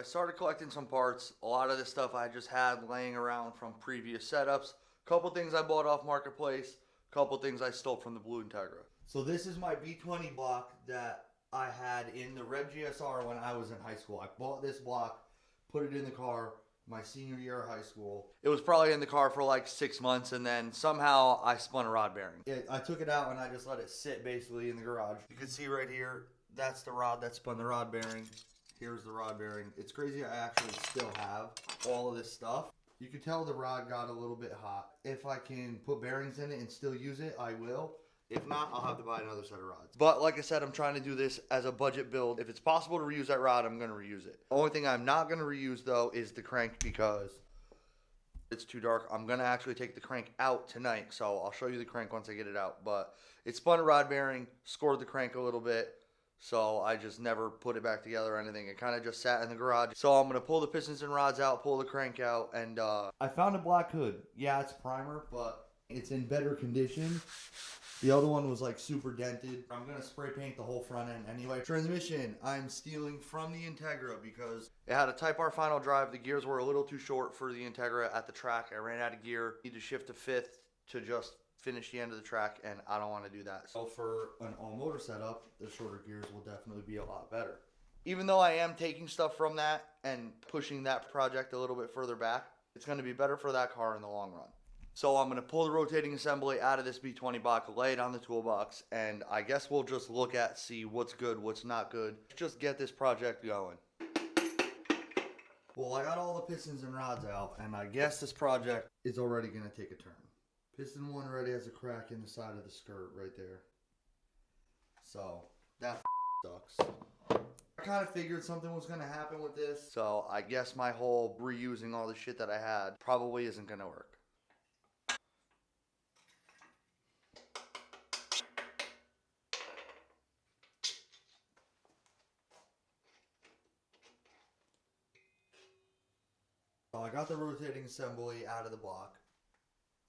started collecting some parts. A lot of this stuff I just had laying around from previous setups. Couple things I bought off Marketplace. Couple things I stole from the Blue Integra. So this is my B20 block that I had in the Rev GSR when I was in high school. I bought this block, put it in the car my senior year of high school. It was probably in the car for like 6 months, and then somehow I spun a rod bearing. I took it out and I just let it sit basically in the garage. You can see right here, that's the rod that spun the rod bearing. Here's the rod bearing. It's crazy I actually still have all of this stuff. You can tell the rod got a little bit hot. If I can put bearings in it and still use it, I will. If not, I'll have to buy another set of rods. But like I said, I'm trying to do this as a budget build. If it's possible to reuse that rod, I'm going to reuse it. The only thing I'm not going to reuse, though, is the crank because it's too dark. I'm going to actually take the crank out tonight, so I'll show you the crank once I get it out. But it spun a rod bearing, scored the crank a little bit, so I just never put it back together or anything. It kind of just sat in the garage. So I'm going to pull the pistons and rods out, pull the crank out, and I found a black hood. Yeah, it's primer, but it's in better condition. The other one was like super dented. I'm going to spray paint the whole front end anyway. Transmission, I'm stealing from the Integra because it had a Type R final drive. The gears were a little too short for the Integra at the track. I ran out of gear. Need to shift to fifth to just finish the end of the track, and I don't want to do that. So for an all-motor setup, the shorter gears will definitely be a lot better. Even though I am taking stuff from that and pushing that project a little bit further back, it's going to be better for that car in the long run. So I'm going to pull the rotating assembly out of this B20 box, lay it on the toolbox, and I guess we'll just look at, see what's good, what's not good. Just get this project going. Well, I got all the pistons and rods out, and I guess this project is already going to take a turn. Piston 1 already has a crack in the side of the skirt right there. So, that sucks. I kind of figured something was going to happen with this. So, I guess my whole reusing all the shit that I had probably isn't going to work. So I got the rotating assembly out of the block.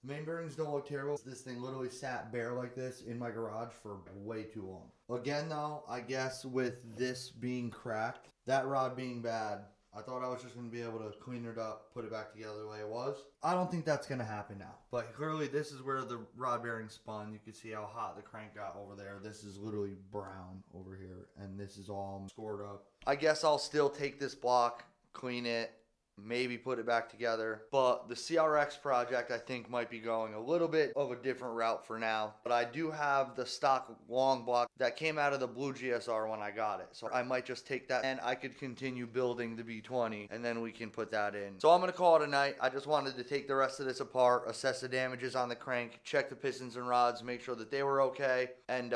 The main bearings don't look terrible. This thing literally sat bare like this in my garage for way too long. Again though, I guess with this being cracked, that rod being bad, I thought I was just going to be able to clean it up, put it back together the way it was. I don't think that's going to happen now. But clearly this is where the rod bearing spun. You can see how hot the crank got over there. This is literally brown over here, and this is all scored up. I guess I'll still take this block, clean it, maybe put it back together. But the CRX project I think might be going a little bit of a different route for now. But I do have the stock long block that came out of the Blue GSR when I got it. So I might just take that and I could continue building the B20 and then we can put that in. So I'm going to call it a night. I just wanted to take the rest of this apart, assess the damages on the crank, check the pistons and rods, make sure that they were okay. And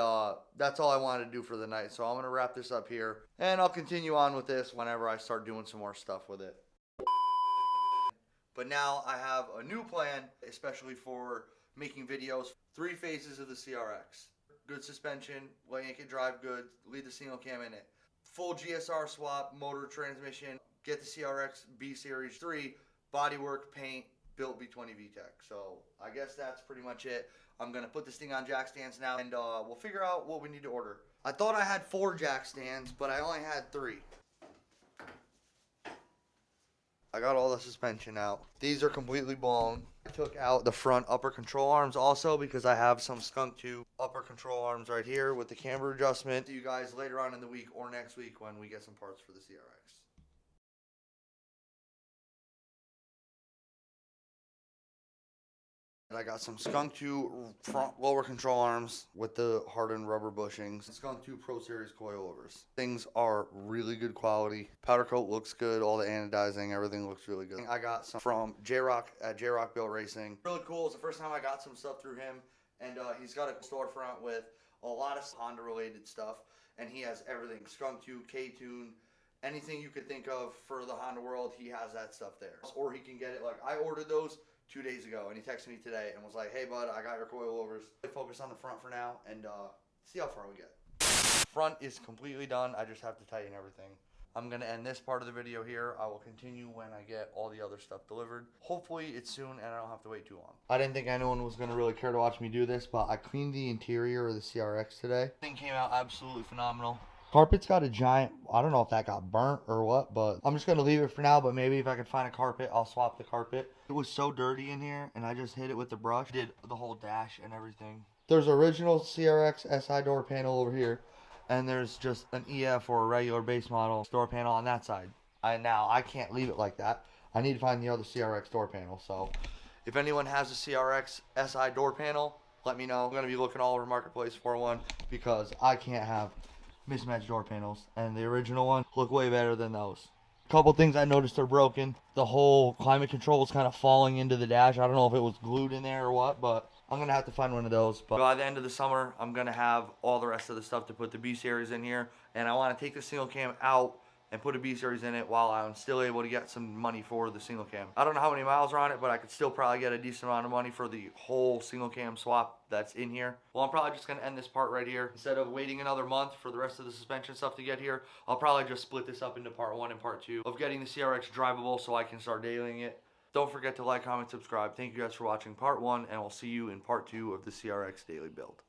that's all I wanted to do for the night. So I'm going to wrap this up here and I'll continue on with this whenever I start doing some more stuff with it. But now I have a new plan, especially for making videos. 3 phases of the CRX. Good suspension, letting it drive good, leave the single cam in it. Full GSR swap, motor, transmission, get the CRX B Series 3, bodywork, paint, built B20 VTEC. So I guess that's pretty much it. I'm going to put this thing on jack stands now and we'll figure out what we need to order. I thought I had 4 jack stands, but I only had 3. I got all the suspension out. These are completely blown. I took out the front upper control arms also because I have some Skunk 2 upper control arms right here with the camber adjustment. See you guys later on in the week or next week when we get some parts for the CRX. And I got some Skunk 2 front lower control arms with the hardened rubber bushings. Skunk 2 Pro Series coilovers. Things are really good quality. Powder coat looks good. All the anodizing, everything looks really good. I got some from J-Rock at J-Rock Built Racing. Really cool. It's the first time I got some stuff through him. And he's got a storefront with a lot of Honda related stuff. And he has everything. Skunk 2, K-Tune, anything you could think of for the Honda world, he has that stuff there. Or he can get it, like I ordered those 2 days ago, and he texted me today and was like, hey bud, I got your coilovers. Focus on the front for now and see how far we get. Front is completely done. I just have to tighten everything. I'm going to end this part of the video here. I will continue when I get all the other stuff delivered. Hopefully it's soon and I don't have to wait too long. I didn't think anyone was going to really care to watch me do this, but I cleaned the interior of the CRX today. Thing came out absolutely phenomenal. Carpet's got a giant, I don't know if that got burnt or what, but I'm just going to leave it for now. But maybe if I can find a carpet, I'll swap the carpet. It was so dirty in here, and I just hit it with the brush. Did the whole dash and everything. There's original CRX SI door panel over here, and there's just an EF or a regular base model door panel on that side. Now I can't leave it like that. I need to find the other CRX door panel. So if anyone has a CRX SI door panel, let me know. I'm going to be looking all over Marketplace for one because I can't have mismatched door panels. And the original one look way better than those. A couple things I noticed are broken. The whole climate control was kind of falling into the dash. I don't know if it was glued in there or what, but I'm going to have to find one of those. But by the end of the summer, I'm going to have all the rest of the stuff to put the B-Series in here. And I want to take the single cam out and put a B-Series in it while I'm still able to get some money for the single cam. I don't know how many miles are on it, but I could still probably get a decent amount of money for the whole single cam swap that's in here. Well, I'm probably just going to end this part right here. Instead of waiting another month for the rest of the suspension stuff to get here, I'll probably just split this up into part 1 and part 2 of getting the CRX drivable so I can start dailying it. Don't forget to like, comment, subscribe. Thank you guys for watching part 1, and we'll see you in part 2 of the CRX daily build.